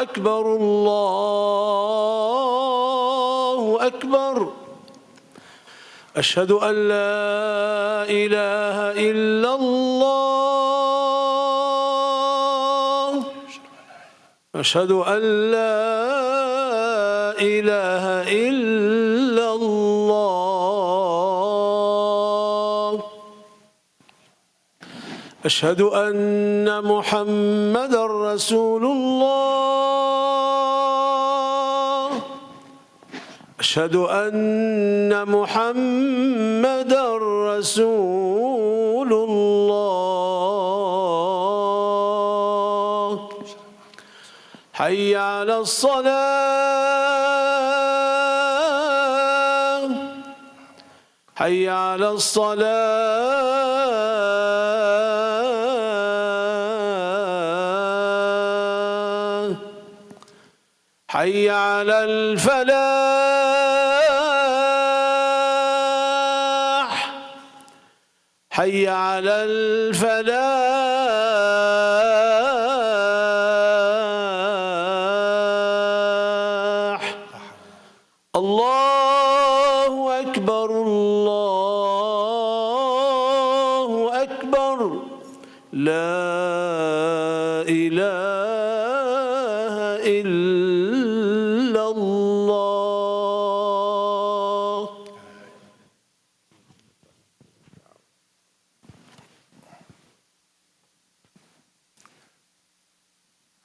أكبر الله أكبر أشهد أن لا إله إلا الله أشهد أن لا إله إلا الله أشهد أن محمدًا رسول الله أشهد أن محمدًا رسول الله حي على الصلاة حي على الصلاة حي على الفلاح حي على الفلاح الله أكبر الله أكبر لا إله إلا الله.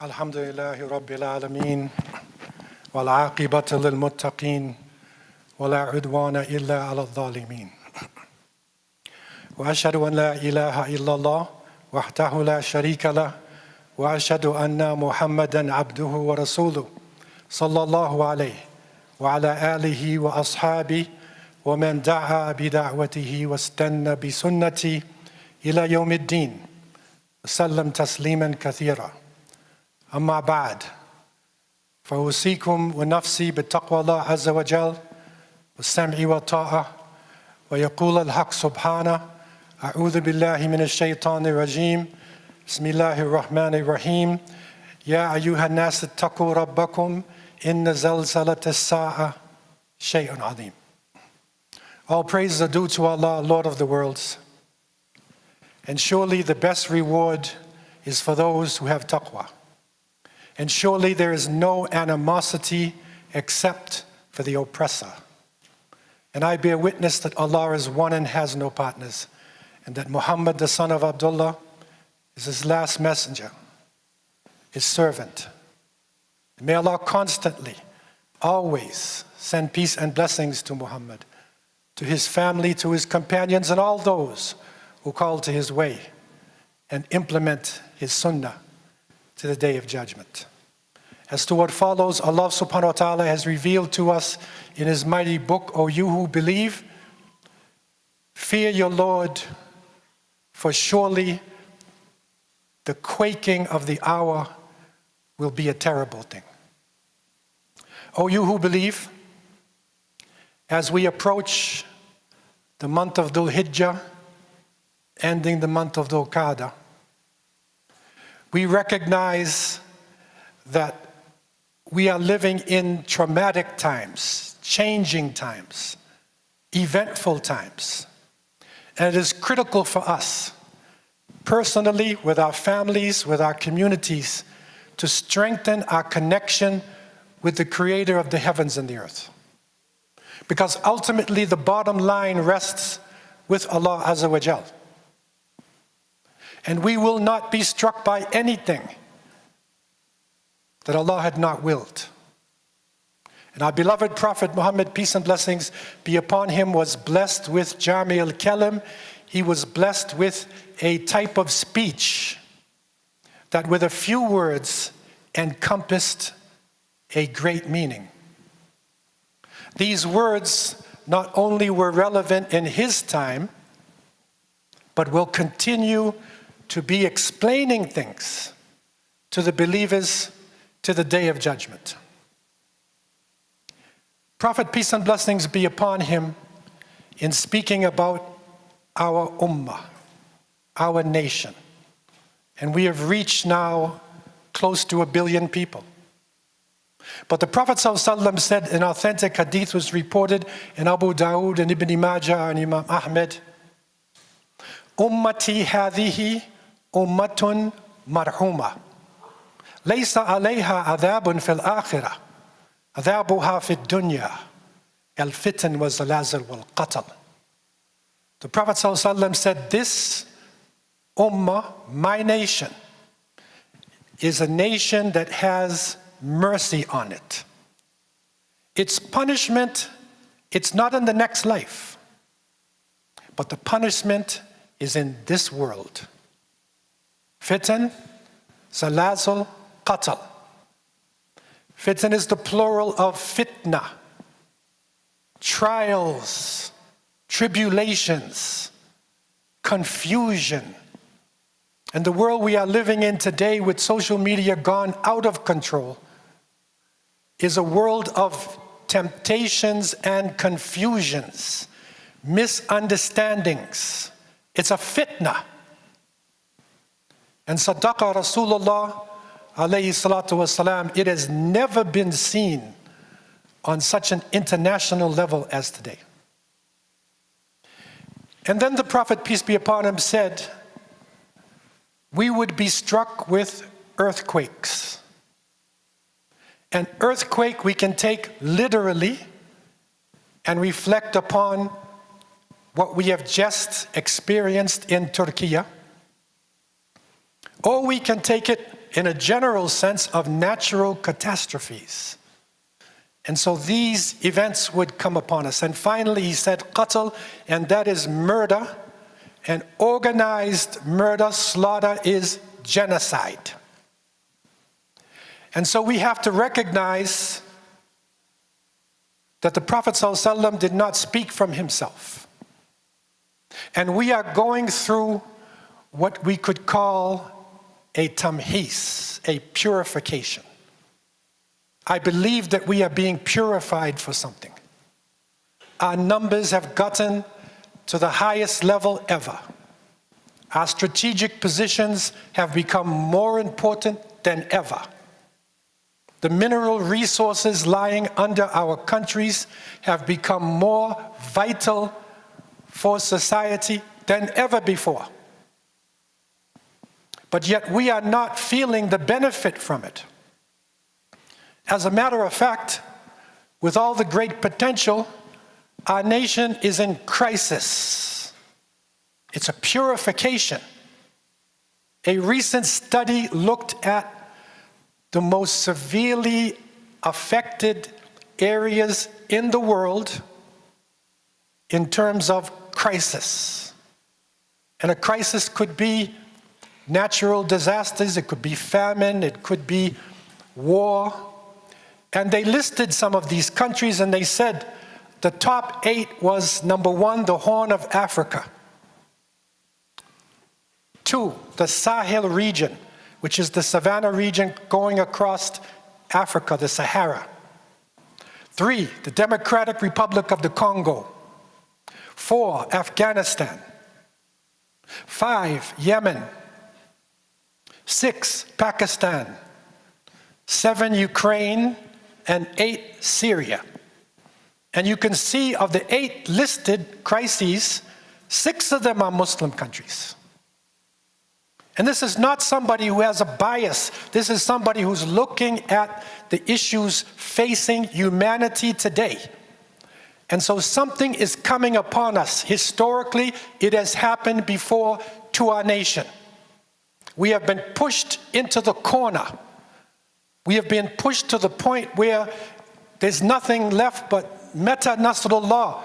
Alhamdulillahi Rabbil Alameen wal aqibatu lil muttaqeen wa la udwana illa ala adh-dhalimin. Wa ashhadu an la ilaha illallah wahdahu la sharika lah wa ashhadu anna Muhammadan abduhu wa rasuluh sallallahu alayhi wa ala alihi wa ashabihi wa man da'a bi da'watihi wa istanna bi sunnati ila yawmiddin sallam tasliman kathira. أما بعد فأوصيكم ونفسي بتقوى الله عز وجل والسمع والطاعة ويقول الحق سبحانه أعوذ بالله من الشيطان الرجيم بسم الله الرحمن الرحيم يا أيها الناس اتقوا ربكم إن زلزلة الساعة شيء عظيم. All praise are due to Allah, Lord of the worlds. And surely the best reward is for those who have taqwa. And surely there is no animosity except for the oppressor. And I bear witness that Allah is one and has no partners, and that Muhammad, the son of Abdullah, is his last messenger, his servant. And may Allah constantly, always send peace and blessings to Muhammad, to his family, to his companions, and all those who call to his way and implement his sunnah to the day of judgment. As to what follows, Allah subhanahu wa ta'ala has revealed to us in his mighty book, O you who believe, fear your Lord, for surely the quaking of the hour will be a terrible thing. O you who believe, as we approach the month of Dhul Hijjah, ending the month of Dhul Qa'dah, we recognize that we are living in traumatic times, changing times, eventful times. And it is critical for us, personally, with our families, with our communities, to strengthen our connection with the Creator of the heavens and the earth. Because ultimately the bottom line rests with Allah Azza wa Jal. And we will not be struck by anything that Allah had not willed. And our beloved Prophet Muhammad, peace and blessings be upon him, was blessed with Jami al-Kalim. He was blessed with a type of speech that with a few words encompassed a great meaning. These words not only were relevant in his time, but will continue to be explaining things to the believers to the day of judgment. Prophet, peace and blessings be upon him, in speaking about our ummah, our nation, and we have reached now close to 1 billion people. But the Prophet ﷺ said, an authentic hadith was reported in Abu Dawood and Ibn Majah and Imam Ahmed, Ummati hadhihi ummatun marhuma. Laysa alayha adhabun fil akhirah. Adhabuha fid dunya. Al-fitan wa zalazil wal qatl. The Prophet ﷺ said, this ummah, my nation, is a nation that has mercy on it. Its punishment, it's not in the next life, but the punishment is in this world. Fitan, zalazil, qatl. Fitan is the plural of fitna. Trials, tribulations, confusion. And the world we are living in today, with social media gone out of control, is a world of temptations and confusions, misunderstandings. It's a fitna. And Sadaqa Rasulullah alayhi salatu wasalam, it has never been seen on such an international level as today. And then the Prophet, peace be upon him, said, we would be struck with earthquakes. An earthquake we can take literally and reflect upon what we have just experienced in Turkey. Or we can take it in a general sense of natural catastrophes. And so these events would come upon us. And finally he said qatl, and that is murder. And organized murder, slaughter, is genocide. And so we have to recognize that the Prophet ﷺ did not speak from himself. And we are going through what we could call a tamhis, a purification. I believe that we are being purified for something. Our numbers have gotten to the highest level ever. Our strategic positions have become more important than ever. The mineral resources lying under our countries have become more vital for society than ever before. But yet we are not feeling the benefit from it. As a matter of fact, with all the great potential, our nation is in crisis. It's a purification. A recent study looked at the most severely affected areas in the world in terms of crisis. And a crisis could be natural disasters, it could be famine, it could be war. And they listed some of these countries and they said the top 8 was: number 1, the Horn of Africa; 2, the Sahel region, which is the savanna region going across Africa, the Sahara; 3, the Democratic Republic of the Congo; 4, Afghanistan; 5, Yemen; 6, Pakistan; 7, Ukraine; and 8, Syria. And you can see of the 8 listed crises, 6 of them are Muslim countries. And this is not somebody who has a bias. This is somebody who's looking at the issues facing humanity today. And so something is coming upon us. Historically, it has happened before to our nation. We have been pushed into the corner. We have been pushed to the point where there's nothing left but meta nasrullah.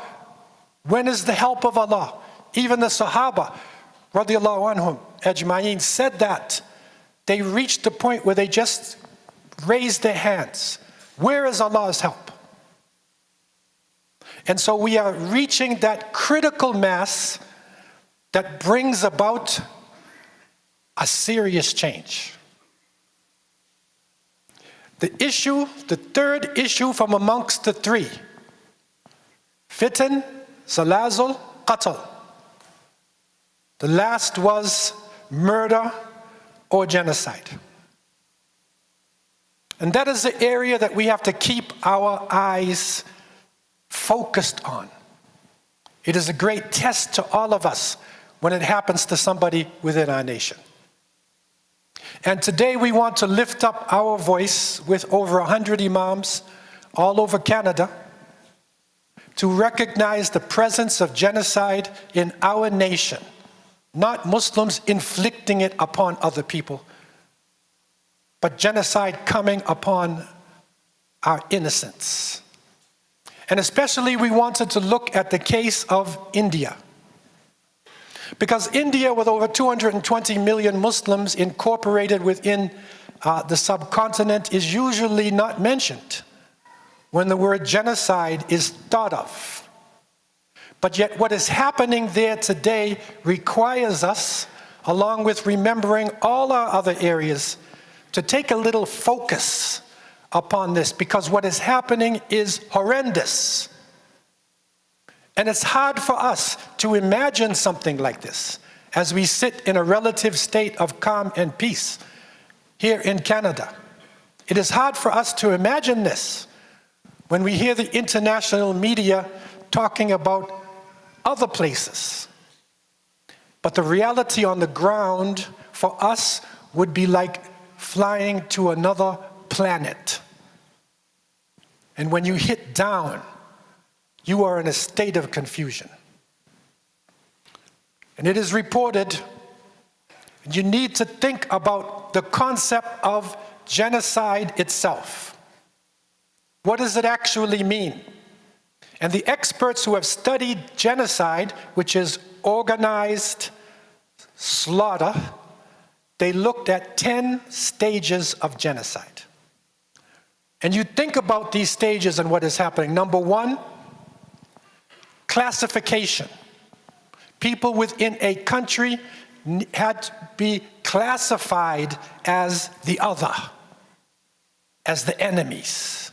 When is the help of Allah? Even the Sahaba, radiallahu anhum, ajma'in, said that. They reached the point where they just raised their hands. Where is Allah's help? And so we are reaching that critical mass that brings about a serious change. The issue, the third issue from amongst the 3, fitan, zalazil, qatl. The last was murder or genocide. And that is the area that we have to keep our eyes focused on. It is a great test to all of us when it happens to somebody within our nation. And today we want to lift up our voice with over 100 imams all over Canada to recognize the presence of genocide in our nation, not Muslims inflicting it upon other people, but genocide coming upon our innocents. And especially we wanted to look at the case of India. Because India, with over 220 million Muslims incorporated within the subcontinent, is usually not mentioned when the word genocide is thought of. But yet what is happening there today requires us, along with remembering all our other areas, to take a little focus upon this, because what is happening is horrendous. And it's hard for us to imagine something like this as we sit in a relative state of calm and peace here in Canada. It is hard for us to imagine this when we hear the international media talking about other places. But the reality on the ground for us would be like flying to another planet. And when you hit down, you are in a state of confusion. And it is reported, you need to think about the concept of genocide itself. What does it actually mean? And the experts who have studied genocide, which is organized slaughter, they looked at 10 stages of genocide. And you think about these stages and what is happening. Number one, classification. People within a country had to be classified as the other, as the enemies.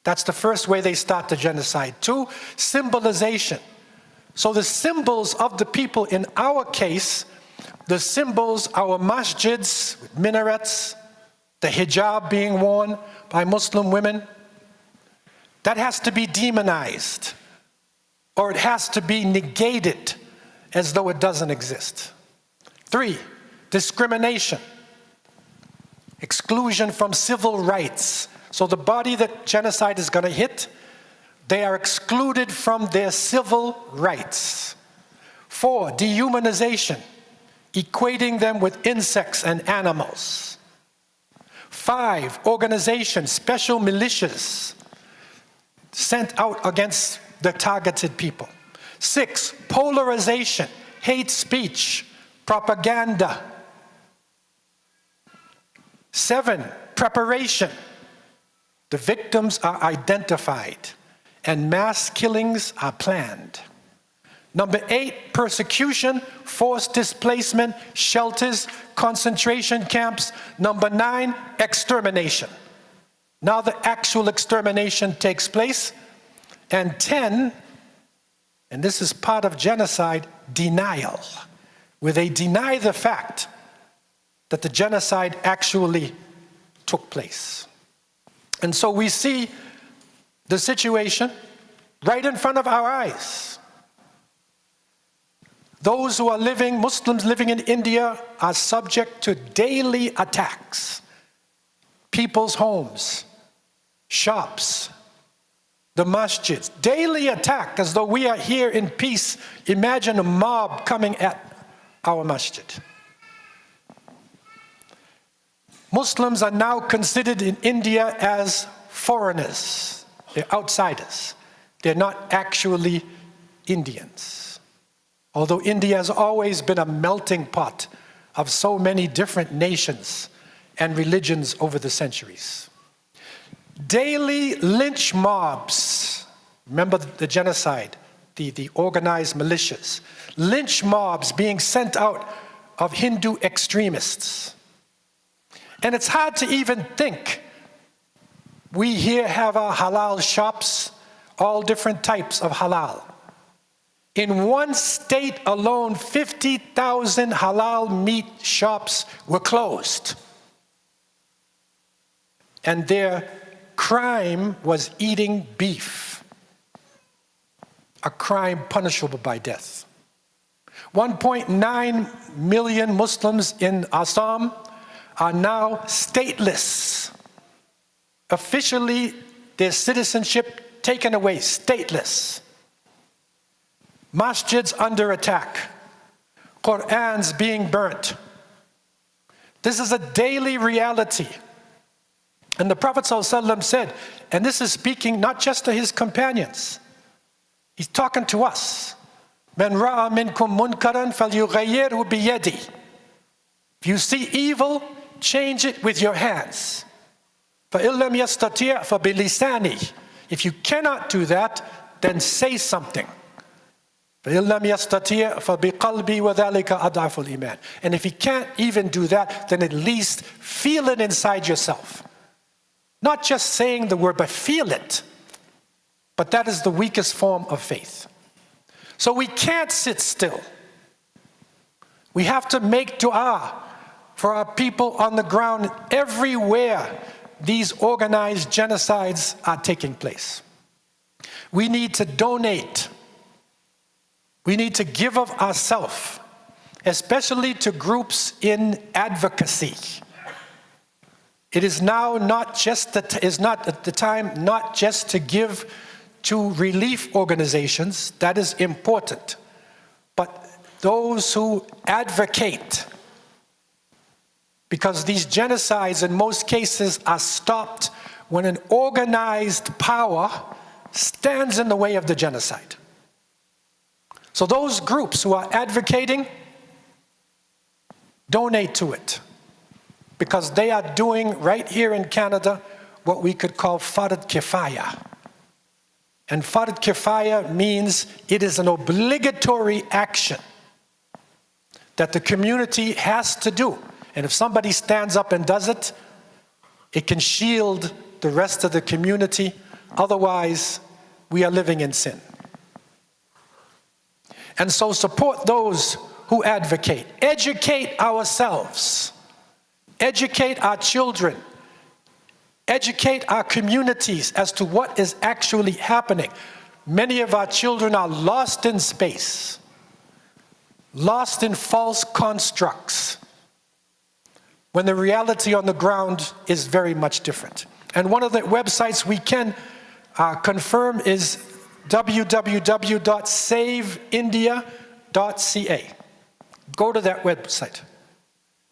That's the first way they start the genocide. Two, symbolization. So the symbols of the people, in our case, the symbols, our masjids, with minarets, the hijab being worn by Muslim women, that has to be demonized, or it has to be negated as though it doesn't exist. Three, discrimination, exclusion from civil rights. So the body that genocide is going to hit, they are excluded from their civil rights. Four, dehumanization, equating them with insects and animals. Five, organization, special militias sent out against the targeted people. Six, polarization, hate speech, propaganda. Seven, preparation. The victims are identified and mass killings are planned. Number 8, persecution, forced displacement, shelters, concentration camps. Number 9, extermination. Now the actual extermination takes place. And 10, and this is part of genocide, denial, where they deny the fact that the genocide actually took place. And so we see the situation right in front of our eyes. Those who are living, Muslims living in India, are subject to daily attacks. People's homes, shops, the masjids, daily attack as though we are here in peace. Imagine a mob coming at our masjid. Muslims are now considered in India as foreigners. They're outsiders. They're not actually Indians. Although India has always been a melting pot of so many different nations and religions over the centuries. Daily lynch mobs, remember the genocide, the organized militias, lynch mobs being sent out of Hindu extremists. And it's hard to even think. We here have our halal shops, all different types of halal. In one state alone, 50,000 halal meat shops were closed. and their crime was eating beef, a crime punishable by death. 1.9 million Muslims in Assam are now stateless. Officially, their citizenship taken away, stateless. Masjids under attack. Qur'ans being burnt. This is a daily reality. And the Prophet ﷺ said, and this is speaking not just to his companions, he's talking to us. Man ra'a minkum munkaran falyughayyirhu biyadi. If you see evil, change it with your hands. فَإِن لَمْ يَسْتَطِيعْ فَبِلِسَانِهِ. If you cannot do that, then say something. فَإِن لَمْ يَسْتَطِيعْ فَبِقَلْبِي وَذَلِكَ أَضْعَفُ الْإِيمَانِ. And if you can't even do that, then at least feel it inside yourself. Not just saying the word, but feel it. But that is the weakest form of faith. So we can't sit still. We have to make dua for our people on the ground everywhere these organized genocides are taking place. We need to donate. We need to give of ourselves, especially to groups in advocacy. It is now not just the time not just to give to relief organizations, that is important, but those who advocate, because these genocides in most cases are stopped when an organized power stands in the way of the genocide. So those groups who are advocating, donate to it, because they are doing right here in Canada what we could call fard kifaya. And fard kifaya means it is an obligatory action that the community has to do. And if somebody stands up and does it, it can shield the rest of the community. Otherwise, we are living in sin. And so support those who advocate. Educate ourselves. Educate our children. Educate our communities as to what is actually happening. Many of our children are lost in space, lost in false constructs, when the reality on the ground is very much different. And one of the websites we can confirm is www.saveindia.ca. Go to that website.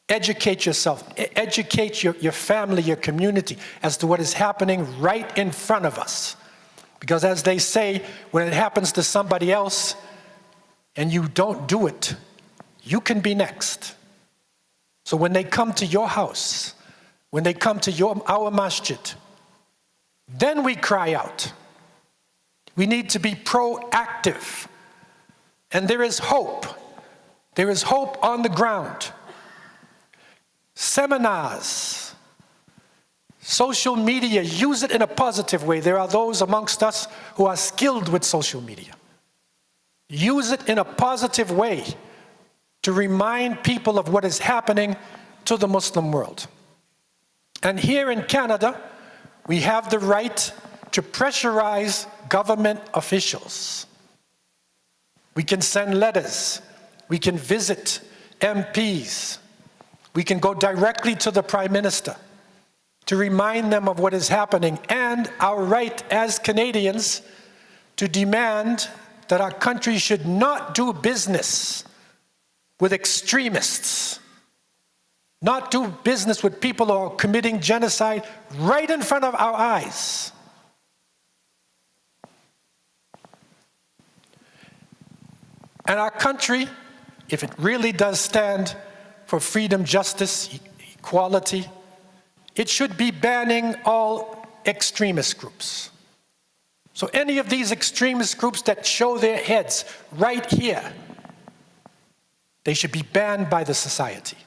Educate yourself, educate your family, your community as to what is happening right in front of us. Because as they say, when it happens to somebody else and you don't do it, you can be next. So when they come to your house, when they come to our masjid, then we cry out. We need to be proactive. And there is hope. There is hope on the ground. Seminars, social media, use it in a positive way. There are those amongst us who are skilled with social media. Use it in a positive way to remind people of what is happening to the Muslim world. And here in Canada, we have the right to pressurize government officials. We can send letters. We can visit MPs. We can go directly to the Prime Minister to remind them of what is happening and our right as Canadians to demand that our country should not do business with extremists, not do business with people who are committing genocide right in front of our eyes. And our country, if it really does stand for freedom, justice, equality, it should be banning all extremist groups. So any of these extremist groups that show their heads right here, they should be banned by the society.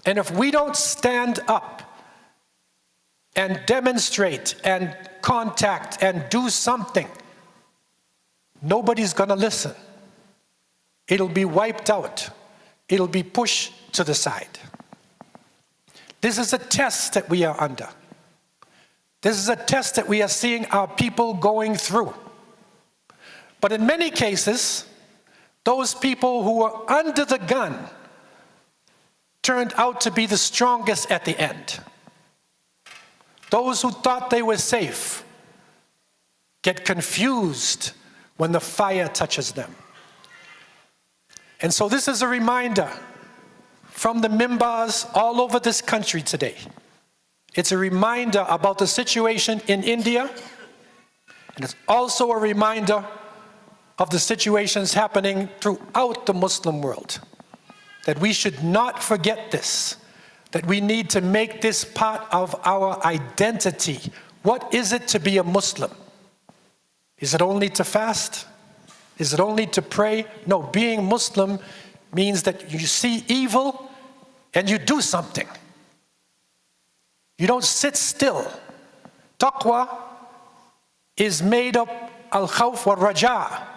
And if we don't stand up and demonstrate and contact and do something, nobody's gonna listen. It'll be wiped out. It'll be pushed to the side. This is a test that we are under. This is a test that we are seeing our people going through. But in many cases, those people who were under the gun turned out to be the strongest at the end. Those who thought they were safe get confused when the fire touches them. And so this is a reminder from the mimbars all over this country today. It's a reminder about the situation in India, and it's also a reminder of the situations happening throughout the Muslim world. That we should not forget this, that we need to make this part of our identity. What is it to be a Muslim? Is it only to fast? Is it only to pray? No, being Muslim means that you see evil and you do something. You don't sit still. Taqwa is made up al-khawf wal-raja.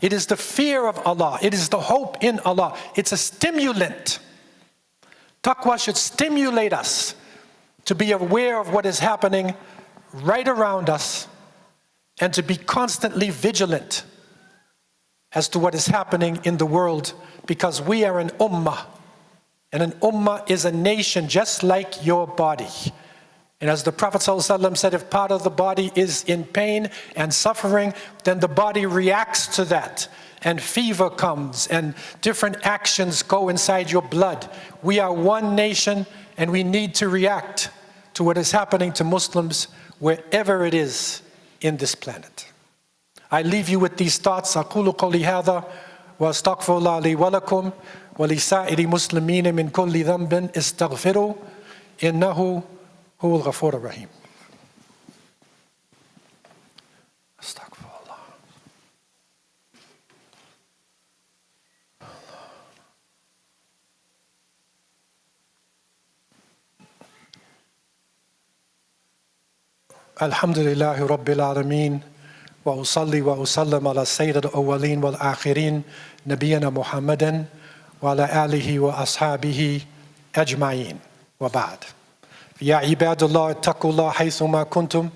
It is the fear of Allah. It is the hope in Allah. It's a stimulant. Taqwa should stimulate us to be aware of what is happening right around us and to be constantly vigilant as to what is happening in the world, because we are an ummah. And an ummah is a nation just like your body. And as the Prophet ﷺ said, if part of the body is in pain and suffering, then the body reacts to that. And fever comes and different actions go inside your blood. We are one nation and we need to react to what is happening to Muslims wherever it is in this planet. I leave you with these thoughts. أقول قولي هذا وأستغفر الله لي ولكم ولسائر المسلمين من كل ذنب استغفروا إنه هو الغفور الرحيم. أستغفر الله. الحمد لله رب العالمين وأصلي وأسلم على سيد الأولين والآخرين نبينا محمد وعلى آله وأصحابه أجمعين وبعد. يا عباد الله اتقوا الله حيثما كنتم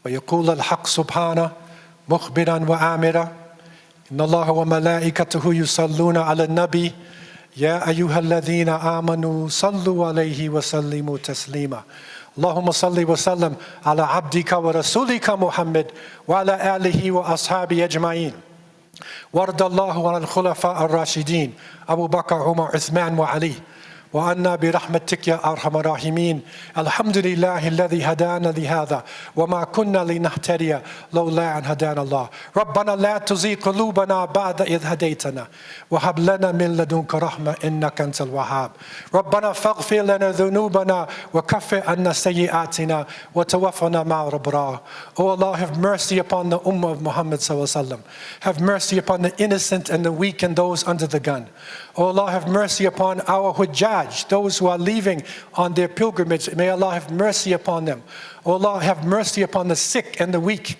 ويقول الحق سبحانه مخبرا وآمرا إن الله وملائكته يصلون على النبي يا أيها الذين آمنوا صلوا عليه وسلموا تسليما اللهم صل وسلم على عبدك ورسولك محمد وعلى آله وأصحابه أجمعين وارض الله عن الخلفاء الراشدين أبو بكر عمر عثمان وعلي وأنا برحمتك يا أرحم الراحمين. الحمد لله الذي هدانا لهذا وما كنا لنهتدي لولا أن هدانا الله. ربنا لا تزغ قلوبنا بعد إذ هديتنا وهب لنا من لدنك رحمة إنك أنت الوهاب. ربنا فاغفر لنا ذنوبنا وكفر عنا سيئاتنا وتوفنا مع الأبرار. Oh Allah, have mercy upon the Ummah of Muhammad sallallahu alaihi wasallam. Have mercy upon the innocent and the weak and those under the gun. Oh Allah, have mercy upon our Hujjaj, those who are leaving on their pilgrimage. May Allah have mercy upon them. Oh Allah, have mercy upon the sick and the weak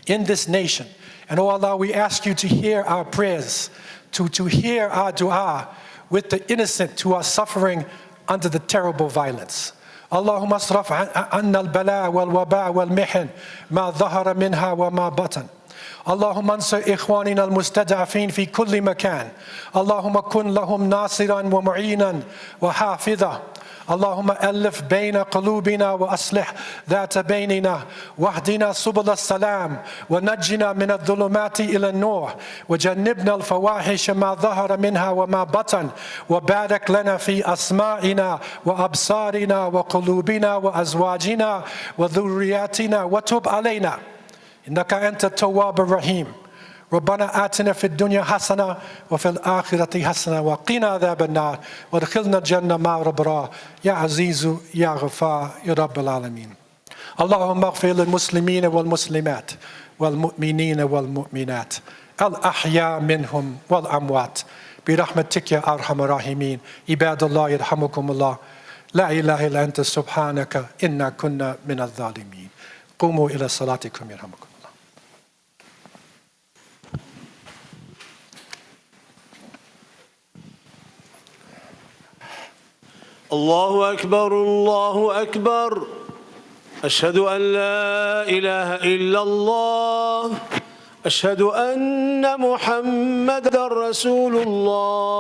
in this nation. And oh Allah, we ask you to hear our prayers, to hear our dua with the innocent who are suffering under the terrible violence. اللهم اصرف عنا البلاء والوباء والمحن ما ظهر منها وما بطن. اللهم انصر إخواننا المستضعفين في كل مكان. اللهم كن لهم ناصرا ومعينا وحافظا. اللهم ألف بين قلوبنا وأصلح ذات بيننا واهدنا سبل السلام ونجنا من الظلمات إلى النور وجنبنا الفواحش ما ظهر منها وما بطن وبارك لنا في أسماعنا وأبصارنا وقلوبنا وأزواجنا وذرياتنا وتب علينا إنك أنت التواب الرحيم. ربنا آتنا في الدنيا حسنة وفي الآخرة حسنة وقنا عذاب النار وادخلنا الجنة مع الأبرار يا عزيز يا غفار يا رب العالمين. اللهم اغفر للمسلمين والمسلمات والمؤمنين والمؤمنات الأحياء منهم والأموات برحمتك يا أرحم الراحمين. عباد الله يرحمكم الله. لا إله إلا أنت سبحانك إنا كنا من الظالمين. قوموا إلى صلاتكم يرحمكم. الله أكبر الله أكبر. أشهد أن لا إله إلا الله أشهد أن محمدا رسول الله